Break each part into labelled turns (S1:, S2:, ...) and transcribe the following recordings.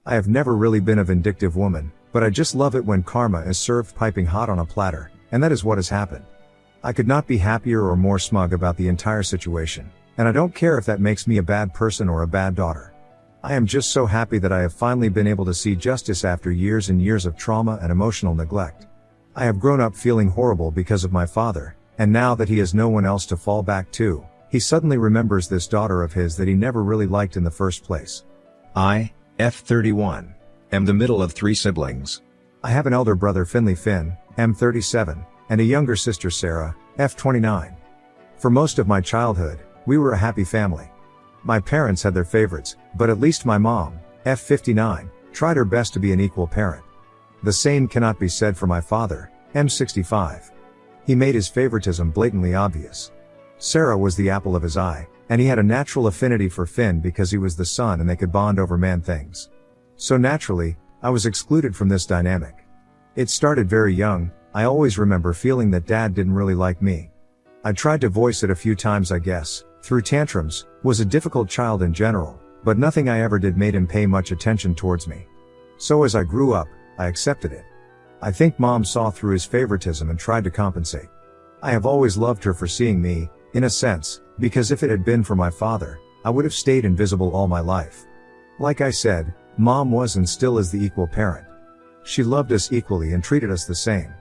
S1: I have never really been a vindictive woman, but I just love it when karma is served piping hot on a platter, and that is what has happened. I could not be happier or more smug about the entire situation, and I don't care if that makes me a bad person or a bad daughter. I am just so happy that I have finally been able to see justice after years and years of trauma and emotional neglect. I have grown up feeling horrible because of my father, and now that he has no one else to fall back to, he suddenly remembers this daughter of his that he never really liked in the first place. I, F31, am the middle of 3 siblings. I have an elder brother Finley Finn, M37, and a younger sister Sarah, F29. For most of my childhood, we were a happy family. My parents had their favorites, but at least my mom, F59, tried her best to be an equal parent. The same cannot be said for my father, M65. He made his favoritism blatantly obvious. Sarah was the apple of his eye, and he had a natural affinity for Finn because he was the son and they could bond over man things. So naturally, I was excluded from this dynamic. It started very young. I always remember feeling that dad didn't really like me. I tried to voice it a few times, I guess, through tantrums, was a difficult child in general, but nothing I ever did made him pay much attention towards me. So as I grew up, I accepted it. I think mom saw through his favoritism and tried to compensate. I have always loved her for seeing me, in a sense, because if it had been for my father, I would have stayed invisible all my life. Like I said, mom was and still is the equal parent. She loved us equally and treated us the same.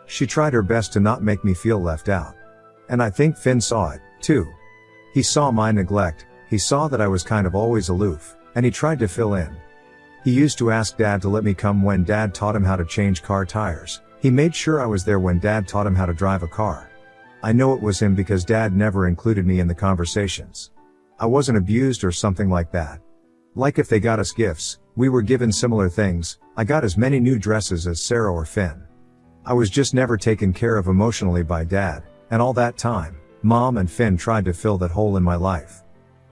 S1: She tried her best to not make me feel left out. And I think Finn saw it, too. He saw my neglect, he saw that I was kind of always aloof, and he tried to fill in. He used to ask dad to let me come when dad taught him how to change car tires. He made sure I was there when dad taught him how to drive a car. I know it was him because dad never included me in the conversations. I wasn't abused or something like that. Like if they got us gifts, we were given similar things. I got as many new dresses as Sarah or Finn. I was just never taken care of emotionally by dad, and all that time, mom and Finn tried to fill that hole in my life.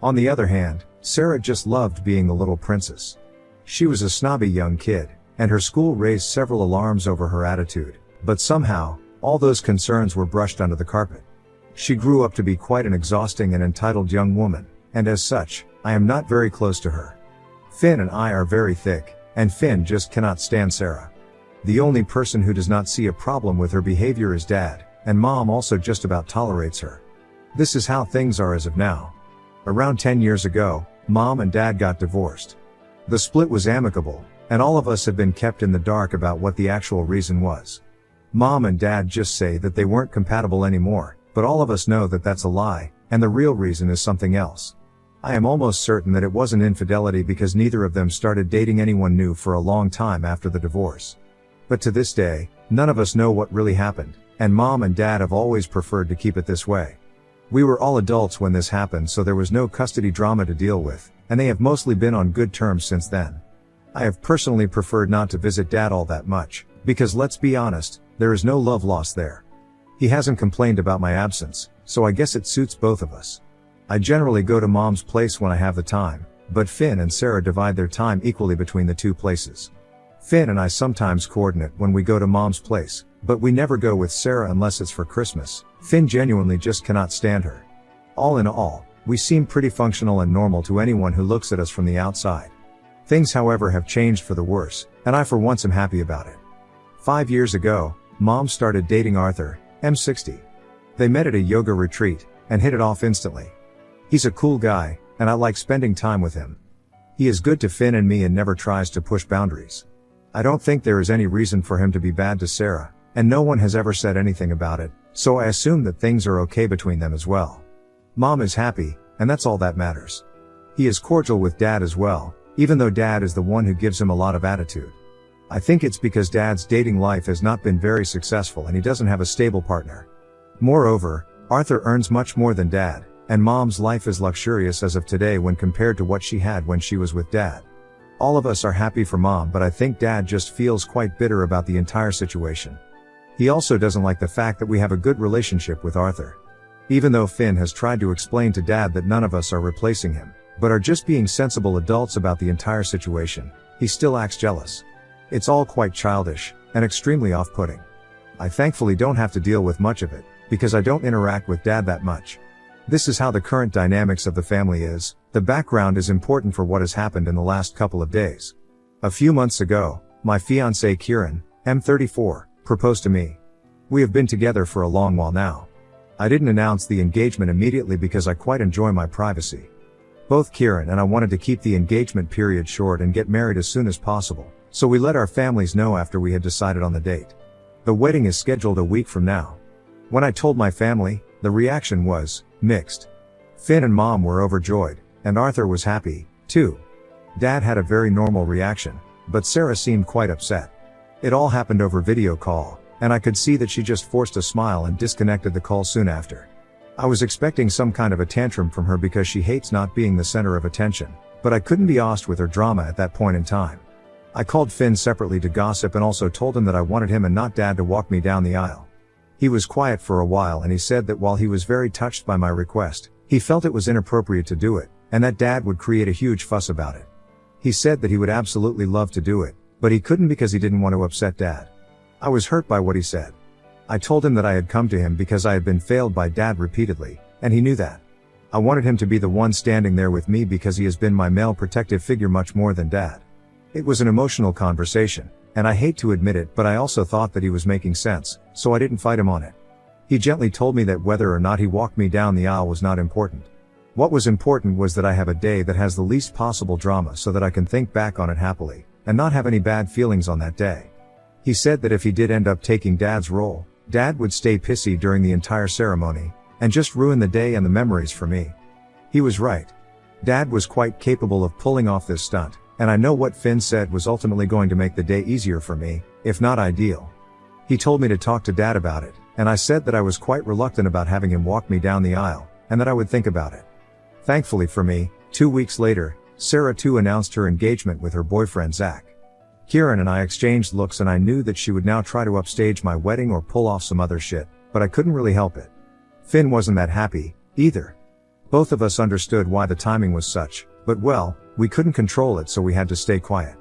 S1: On the other hand, Sarah just loved being the little princess. She was a snobby young kid, and her school raised several alarms over her attitude, but somehow, all those concerns were brushed under the carpet. She grew up to be quite an exhausting and entitled young woman, and as such, I am not very close to her. Finn and I are very thick, and Finn just cannot stand Sarah. The only person who does not see a problem with her behavior is dad, and mom also just about tolerates her. This is how things are as of now. Around 10 years ago, mom and dad got divorced. The split was amicable, and all of us have been kept in the dark about what the actual reason was. Mom and dad just say that they weren't compatible anymore, but all of us know that that's a lie, and the real reason is something else. I am almost certain that it wasn't infidelity because neither of them started dating anyone new for a long time after the divorce. But to this day, none of us know what really happened, and mom and dad have always preferred to keep it this way. We were all adults when this happened, so there was no custody drama to deal with, and they have mostly been on good terms since then. I have personally preferred not to visit dad all that much, because let's be honest, there is no love lost there. He hasn't complained about my absence, so I guess it suits both of us. I generally go to mom's place when I have the time, but Finn and Sarah divide their time equally between the two places. Finn and I sometimes coordinate when we go to mom's place, but we never go with Sarah unless it's for Christmas. Finn genuinely just cannot stand her. All in all, we seem pretty functional and normal to anyone who looks at us from the outside. Things, however, have changed for the worse, and I for once am happy about it. 5 years ago, mom started dating Arthur, M60. They met at a yoga retreat, and hit it off instantly. He's a cool guy, and I like spending time with him. He is good to Finn and me and never tries to push boundaries. I don't think there is any reason for him to be bad to Sarah, and no one has ever said anything about it, so I assume that things are okay between them as well. Mom is happy, and that's all that matters. He is cordial with dad as well, even though dad is the one who gives him a lot of attitude. I think it's because dad's dating life has not been very successful and he doesn't have a stable partner. Moreover, Arthur earns much more than dad, and mom's life is luxurious as of today when compared to what she had when she was with dad. All of us are happy for mom, but I think dad just feels quite bitter about the entire situation. He also doesn't like the fact that we have a good relationship with Arthur. Even though Finn has tried to explain to dad that none of us are replacing him, but are just being sensible adults about the entire situation, he still acts jealous. It's all quite childish, and extremely off-putting. I thankfully don't have to deal with much of it, because I don't interact with dad that much. This is how the current dynamics of the family is. The background is important for what has happened in the last couple of days. A few months ago, my fiancée Kieran, M34, proposed to me. We have been together for a long while now. I didn't announce the engagement immediately because I quite enjoy my privacy. Both Kieran and I wanted to keep the engagement period short and get married as soon as possible, so we let our families know after we had decided on the date. The wedding is scheduled a week from now. When I told my family, the reaction was mixed. Finn and Mom were overjoyed, and Arthur was happy, too. Dad had a very normal reaction, but Sarah seemed quite upset. It all happened over video call, and I could see that she just forced a smile and disconnected the call soon after. I was expecting some kind of a tantrum from her because she hates not being the center of attention, but I couldn't be asked with her drama at that point in time. I called Finn separately to gossip and also told him that I wanted him and not Dad to walk me down the aisle. He was quiet for a while and he said that while he was very touched by my request, he felt it was inappropriate to do it, and that Dad would create a huge fuss about it. He said that he would absolutely love to do it, but he couldn't because he didn't want to upset Dad. I was hurt by what he said. I told him that I had come to him because I had been failed by Dad repeatedly, and he knew that. I wanted him to be the one standing there with me because he has been my male protective figure much more than Dad. It was an emotional conversation, and I hate to admit it, but I also thought that he was making sense, so I didn't fight him on it. He gently told me that whether or not he walked me down the aisle was not important. What was important was that I have a day that has the least possible drama so that I can think back on it happily, and not have any bad feelings on that day. He said that if he did end up taking Dad's role, Dad would stay pissy during the entire ceremony, and just ruin the day and the memories for me. He was right. Dad was quite capable of pulling off this stunt, and I know what Finn said was ultimately going to make the day easier for me, if not ideal. He told me to talk to Dad about it, and I said that I was quite reluctant about having him walk me down the aisle, and that I would think about it. Thankfully for me, 2 weeks later, Sarah too announced her engagement with her boyfriend Zach. Kieran and I exchanged looks and I knew that she would now try to upstage my wedding or pull off some other shit, but I couldn't really help it. Finn wasn't that happy, either. Both of us understood why the timing was such, but well, we couldn't control it so we had to stay quiet.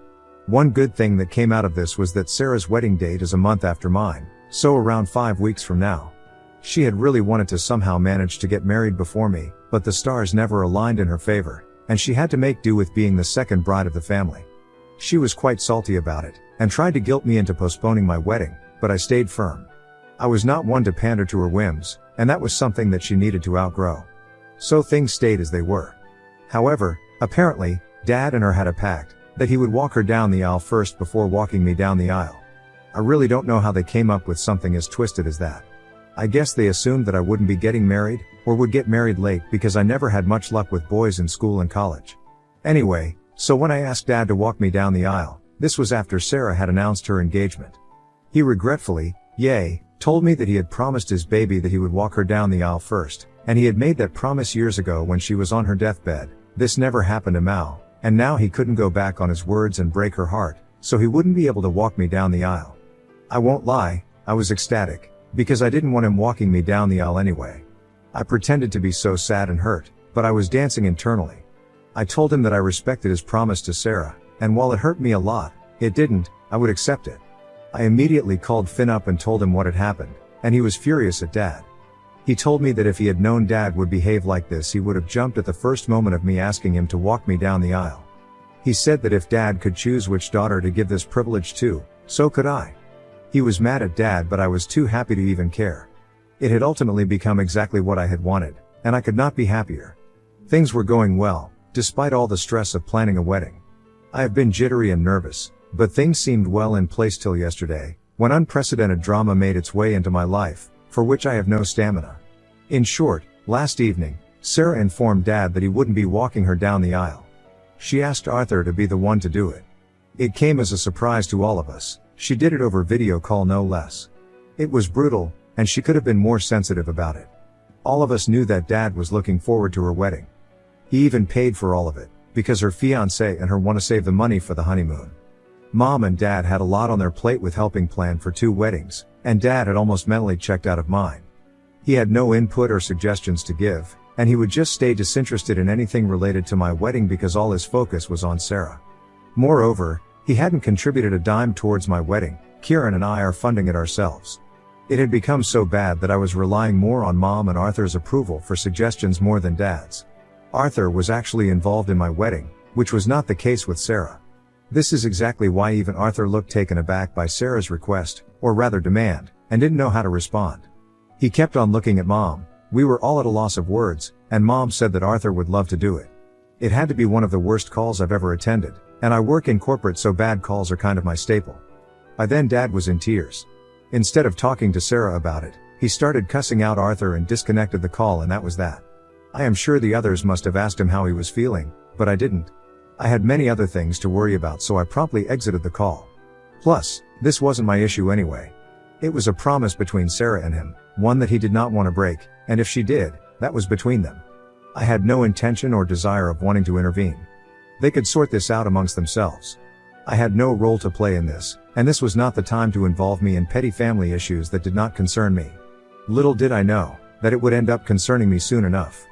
S1: One good thing that came out of this was that Sarah's wedding date is a month after mine, so around 5 weeks from now. She had really wanted to somehow manage to get married before me, but the stars never aligned in her favor, and she had to make do with being the second bride of the family. She was quite salty about it, and tried to guilt me into postponing my wedding, but I stayed firm. I was not one to pander to her whims, and that was something that she needed to outgrow. So things stayed as they were. However, apparently, Dad and her had a pact, that he would walk her down the aisle first before walking me down the aisle. I really don't know how they came up with something as twisted as that. I guess they assumed that I wouldn't be getting married, or would get married late because I never had much luck with boys in school and college. Anyway, so when I asked Dad to walk me down the aisle, this was after Sarah had announced her engagement. He regretfully, told me that he had promised his baby that he would walk her down the aisle first, and he had made that promise years ago when she was on her deathbed. This never happened to Mao, and now he couldn't go back on his words and break her heart, so he wouldn't be able to walk me down the aisle. I won't lie, I was ecstatic, because I didn't want him walking me down the aisle anyway. I pretended to be so sad and hurt, but I was dancing internally. I told him that I respected his promise to Sarah, and while it hurt me a lot, it didn't, I would accept it. I immediately called Finn up and told him what had happened, and he was furious at Dad. He told me that if he had known Dad would behave like this, he would have jumped at the first moment of me asking him to walk me down the aisle. He said that if Dad could choose which daughter to give this privilege to, so could I. He was mad at Dad, but I was too happy to even care. It had ultimately become exactly what I had wanted, and I could not be happier. Things were going well, despite all the stress of planning a wedding. I have been jittery and nervous, but things seemed well in place till yesterday, when unprecedented drama made its way into my life, for which I have no stamina. In short, last evening, Sarah informed Dad that he wouldn't be walking her down the aisle. She asked Arthur to be the one to do it. It came as a surprise to all of us. She did it over video call, no less. It was brutal, and she could have been more sensitive about it. All of us knew that Dad was looking forward to her wedding. He even paid for all of it, because her fiancé and her want to save the money for the honeymoon. Mom and Dad had a lot on their plate with helping plan for 2 weddings, and Dad had almost mentally checked out of mine. He had no input or suggestions to give, and he would just stay disinterested in anything related to my wedding because all his focus was on Sarah. Moreover, he hadn't contributed a dime towards my wedding. Kieran and I are funding it ourselves. It had become so bad that I was relying more on Mom and Arthur's approval for suggestions more than Dad's. Arthur was actually involved in my wedding, which was not the case with Sarah. This is exactly why even Arthur looked taken aback by Sarah's request, or rather demand, and didn't know how to respond. He kept on looking at Mom. We were all at a loss of words, and Mom said that Arthur would love to do it. It had to be one of the worst calls I've ever attended, and I work in corporate so bad calls are kind of my staple. By then Dad was in tears. Instead of talking to Sarah about it, he started cussing out Arthur and disconnected the call, and that was that. I am sure the others must have asked him how he was feeling, but I didn't. I had many other things to worry about, so I promptly exited the call. Plus, this wasn't my issue anyway. It was a promise between Sarah and him, one that he did not want to break, and if she did, that was between them. I had no intention or desire of wanting to intervene. They could sort this out amongst themselves. I had no role to play in this, and this was not the time to involve me in petty family issues that did not concern me. Little did I know that it would end up concerning me soon enough.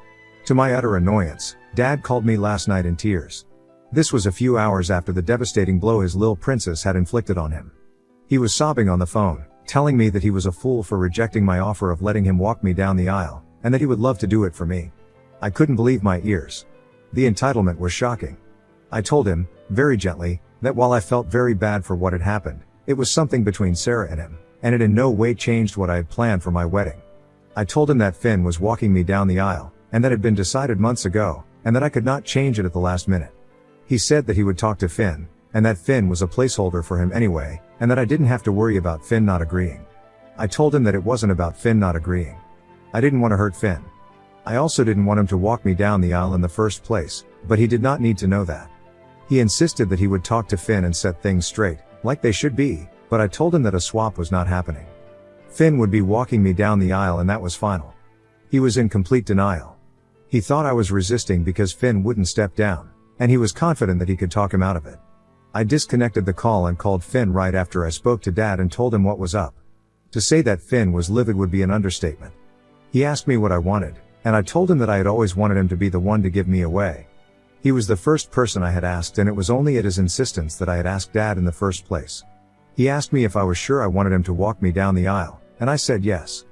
S1: To my utter annoyance, Dad called me last night in tears. This was a few hours after the devastating blow his little princess had inflicted on him. He was sobbing on the phone, telling me that he was a fool for rejecting my offer of letting him walk me down the aisle, and that he would love to do it for me. I couldn't believe my ears. The entitlement was shocking. I told him, very gently, that while I felt very bad for what had happened, it was something between Sarah and him, and it in no way changed what I had planned for my wedding. I told him that Finn was walking me down the aisle, and that had been decided months ago, and that I could not change it at the last minute. He said that he would talk to Finn, and that Finn was a placeholder for him anyway, and that I didn't have to worry about Finn not agreeing. I told him that it wasn't about Finn not agreeing. I didn't want to hurt Finn. I also didn't want him to walk me down the aisle in the first place, but he did not need to know that. He insisted that he would talk to Finn and set things straight, like they should be, but I told him that a swap was not happening. Finn would be walking me down the aisle, and that was final. He was in complete denial. He thought I was resisting because Finn wouldn't step down, and he was confident that he could talk him out of it. I disconnected the call and called Finn right after I spoke to Dad and told him what was up. To say that Finn was livid would be an understatement. He asked me what I wanted, and I told him that I had always wanted him to be the one to give me away. He was the first person I had asked, and it was only at his insistence that I had asked Dad in the first place. He asked me if I was sure I wanted him to walk me down the aisle, and I said yes.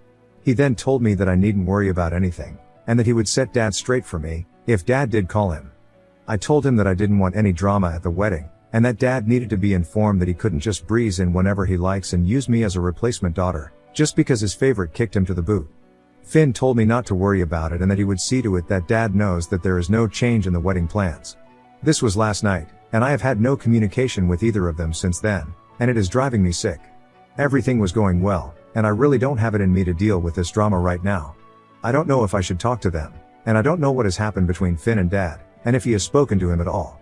S1: He then told me that I needn't worry about anything, and that he would set Dad straight for me, if Dad did call him. I told him that I didn't want any drama at the wedding, and that Dad needed to be informed that he couldn't just breeze in whenever he likes and use me as a replacement daughter, just because his favorite kicked him to the boot. Finn told me not to worry about it and that he would see to it that Dad knows that there is no change in the wedding plans. This was last night, and I have had no communication with either of them since then, and it is driving me sick. Everything was going well, and I really don't have it in me to deal with this drama right now. I don't know if I should talk to them, and I don't know what has happened between Finn and Dad, and if he has spoken to him at all.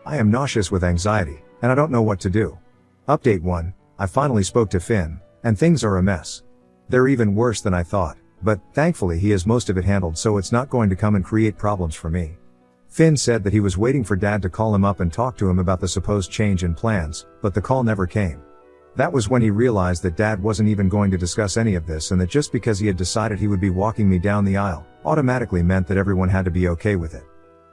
S1: I am nauseous with anxiety, and I don't know what to do. Update 1, I finally spoke to Finn, and things are a mess. They're even worse than I thought, but thankfully he has most of it handled, so it's not going to come and create problems for me. Finn said that he was waiting for Dad to call him up and talk to him about the supposed change in plans, but the call never came. That was when he realized that Dad wasn't even going to discuss any of this, and that just because he had decided he would be walking me down the aisle, automatically meant that everyone had to be okay with it.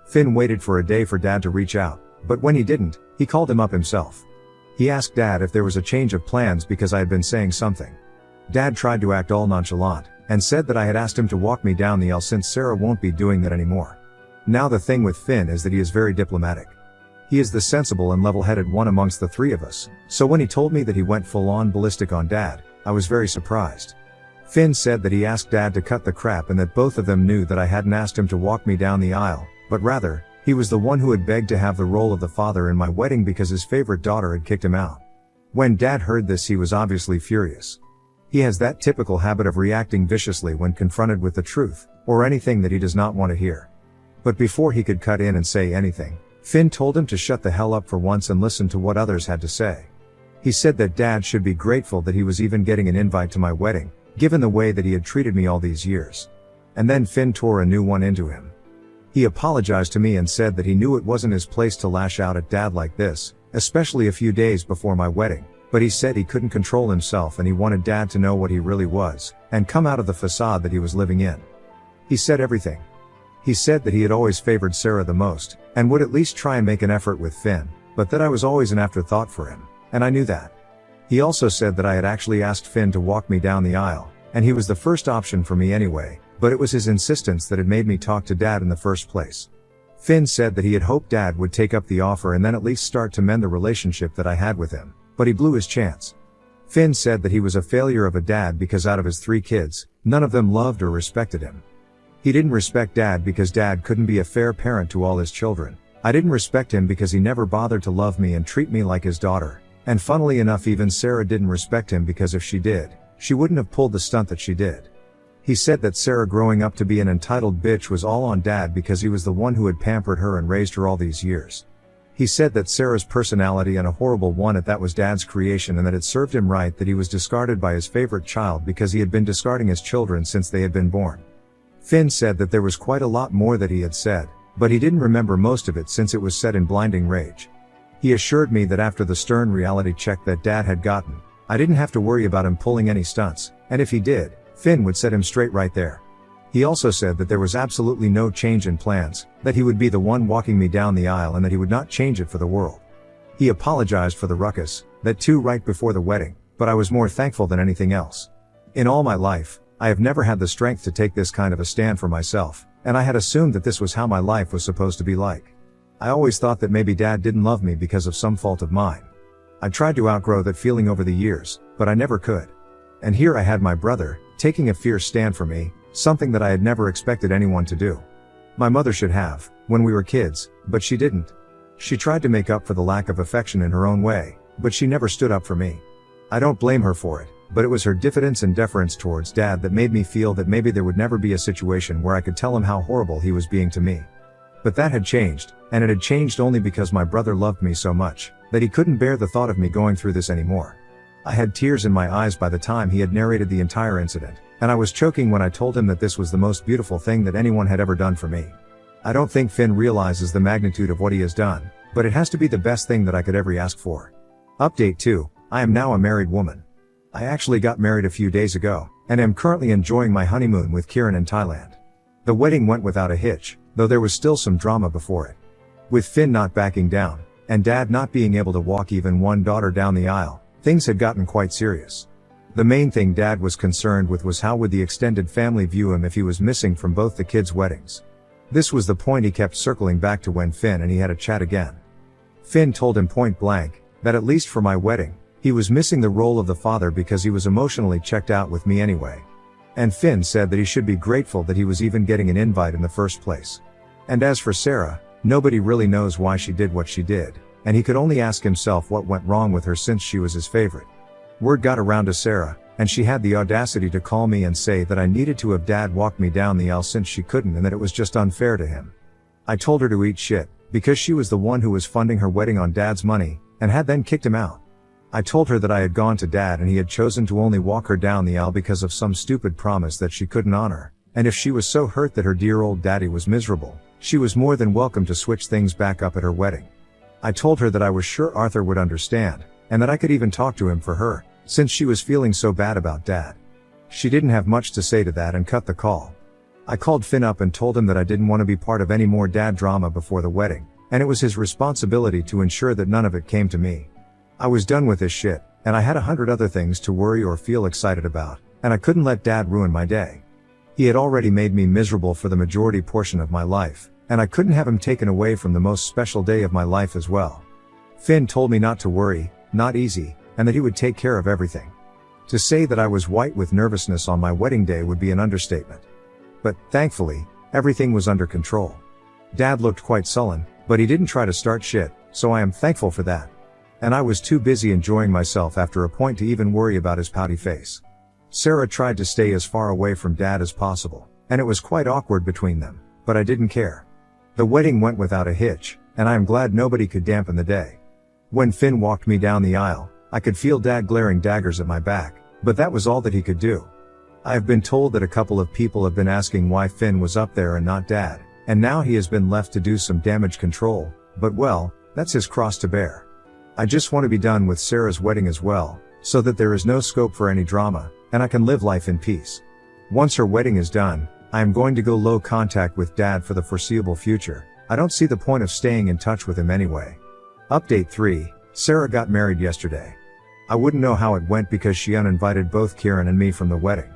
S1: Finn waited for a day for Dad to reach out, but when he didn't, he called him up himself. He asked Dad if there was a change of plans because I had been saying something. Dad tried to act all nonchalant, and said that I had asked him to walk me down the aisle since Sarah won't be doing that anymore. Now the thing with Finn is that he is very diplomatic. He is the sensible and level-headed one amongst the three of us, so when he told me that he went full-on ballistic on Dad, I was very surprised. Finn said that he asked Dad to cut the crap and that both of them knew that I hadn't asked him to walk me down the aisle, but rather, he was the one who had begged to have the role of the father in my wedding because his favorite daughter had kicked him out. When Dad heard this, he was obviously furious. He has that typical habit of reacting viciously when confronted with the truth, or anything that he does not want to hear. But before he could cut in and say anything, Finn told him to shut the hell up for once and listen to what others had to say. He said that Dad should be grateful that he was even getting an invite to my wedding, given the way that he had treated me all these years. And then Finn tore a new one into him. He apologized to me and said that he knew it wasn't his place to lash out at Dad like this, especially a few days before my wedding, but he said he couldn't control himself and he wanted Dad to know what he really was, and come out of the facade that he was living in. He said everything. He said that he had always favored Sarah the most, and would at least try and make an effort with Finn, but that I was always an afterthought for him, and I knew that. He also said that I had actually asked Finn to walk me down the aisle, and he was the first option for me anyway, but it was his insistence that had made me talk to Dad in the first place. Finn said that he had hoped Dad would take up the offer and then at least start to mend the relationship that I had with him, but he blew his chance. Finn said that he was a failure of a dad because out of his 3 kids, none of them loved or respected him. He didn't respect Dad because Dad couldn't be a fair parent to all his children. I didn't respect him because he never bothered to love me and treat me like his daughter. And funnily enough, even Sarah didn't respect him because if she did, she wouldn't have pulled the stunt that she did. He said that Sarah growing up to be an entitled bitch was all on Dad because he was the one who had pampered her and raised her all these years. He said that Sarah's personality, and a horrible one at that, was Dad's creation, and that it served him right that he was discarded by his favorite child because he had been discarding his children since they had been born. Finn said that there was quite a lot more that he had said, but he didn't remember most of it since it was said in blinding rage. He assured me that after the stern reality check that Dad had gotten, I didn't have to worry about him pulling any stunts, and if he did, Finn would set him straight right there. He also said that there was absolutely no change in plans, that he would be the one walking me down the aisle and that he would not change it for the world. He apologized for the ruckus, that too right before the wedding, but I was more thankful than anything else. In all my life, I have never had the strength to take this kind of a stand for myself, and I had assumed that this was how my life was supposed to be like. I always thought that maybe Dad didn't love me because of some fault of mine. I tried to outgrow that feeling over the years, but I never could. And here I had my brother, taking a fierce stand for me, something that I had never expected anyone to do. My mother should have, when we were kids, but she didn't. She tried to make up for the lack of affection in her own way, but she never stood up for me. I don't blame her for it, but it was her diffidence and deference towards Dad that made me feel that maybe there would never be a situation where I could tell him how horrible he was being to me. But that had changed, and it had changed only because my brother loved me so much, that he couldn't bear the thought of me going through this anymore. I had tears in my eyes by the time he had narrated the entire incident, and I was choking when I told him that this was the most beautiful thing that anyone had ever done for me. I don't think Finn realizes the magnitude of what he has done, but it has to be the best thing that I could ever ask for. Update 2. I am now a married woman. I actually got married a few days ago, and am currently enjoying my honeymoon with Kieran in Thailand. The wedding went without a hitch, though there was still some drama before it. With Finn not backing down, and Dad not being able to walk even one daughter down the aisle, things had gotten quite serious. The main thing Dad was concerned with was how would the extended family view him if he was missing from both the kids' weddings. This was the point he kept circling back to when Finn and he had a chat again. Finn told him point blank, that at least for my wedding, he was missing the role of the father because he was emotionally checked out with me anyway. And Finn said that he should be grateful that he was even getting an invite in the first place. And as for Sarah, nobody really knows why she did what she did, and he could only ask himself what went wrong with her since she was his favorite. Word got around to Sarah, and she had the audacity to call me and say that I needed to have Dad walk me down the aisle since she couldn't and that it was just unfair to him. I told her to eat shit, because she was the one who was funding her wedding on Dad's money, and had then kicked him out. I told her that I had gone to Dad and he had chosen to only walk her down the aisle because of some stupid promise that she couldn't honor, and if she was so hurt that her dear old daddy was miserable, she was more than welcome to switch things back up at her wedding. I told her that I was sure Arthur would understand, and that I could even talk to him for her, since she was feeling so bad about Dad. She didn't have much to say to that and cut the call. I called Finn up and told him that I didn't want to be part of any more Dad drama before the wedding, and it was his responsibility to ensure that none of it came to me. I was done with this shit, and I had 100 other things to worry or feel excited about, and I couldn't let Dad ruin my day. He had already made me miserable for the majority portion of my life, and I couldn't have him taken away from the most special day of my life as well. Finn told me not to worry, not easy, and that he would take care of everything. To say that I was white with nervousness on my wedding day would be an understatement. But, thankfully, everything was under control. Dad looked quite sullen, but he didn't try to start shit, so I am thankful for that. And I was too busy enjoying myself after a point to even worry about his pouty face. Sarah tried to stay as far away from Dad as possible, and it was quite awkward between them, but I didn't care. The wedding went without a hitch, and I am glad nobody could dampen the day. When Finn walked me down the aisle, I could feel Dad glaring daggers at my back, but that was all that he could do. I have been told that a couple of people have been asking why Finn was up there and not Dad, and now he has been left to do some damage control, but well, that's his cross to bear. I just want to be done with Sarah's wedding as well, so that there is no scope for any drama, and I can live life in peace. Once her wedding is done, I am going to go low contact with Dad for the foreseeable future. I don't see the point of staying in touch with him anyway. Update 3. Sarah got married yesterday. I wouldn't know how it went because she uninvited both Kieran and me from the wedding.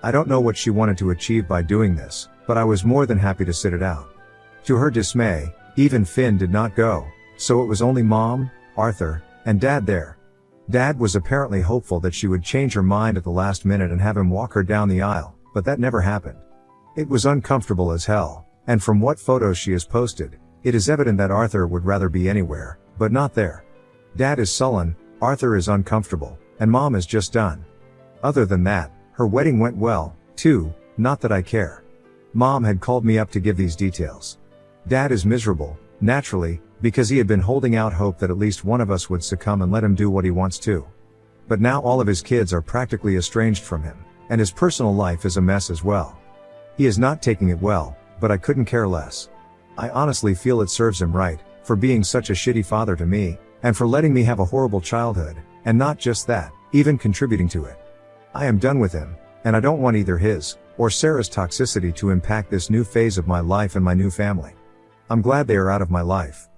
S1: I don't know what she wanted to achieve by doing this, but I was more than happy to sit it out. To her dismay, even Finn did not go, so it was only Mom, Arthur, and Dad there. Dad was apparently hopeful that she would change her mind at the last minute and have him walk her down the aisle, but that never happened. It was uncomfortable as hell, and from what photos she has posted, it is evident that Arthur would rather be anywhere, but not there. Dad is sullen, Arthur is uncomfortable, and Mom is just done. Other than that, her wedding went well, too, not that I care. Mom had called me up to give these details. Dad is miserable, naturally, because he had been holding out hope that at least one of us would succumb and let him do what he wants to. But now all of his kids are practically estranged from him, and his personal life is a mess as well. He is not taking it well, but I couldn't care less. I honestly feel it serves him right, for being such a shitty father to me, and for letting me have a horrible childhood, and not just that, even contributing to it. I am done with him, and I don't want either his, or Sarah's toxicity to impact this new phase of my life and my new family. I'm glad they are out of my life.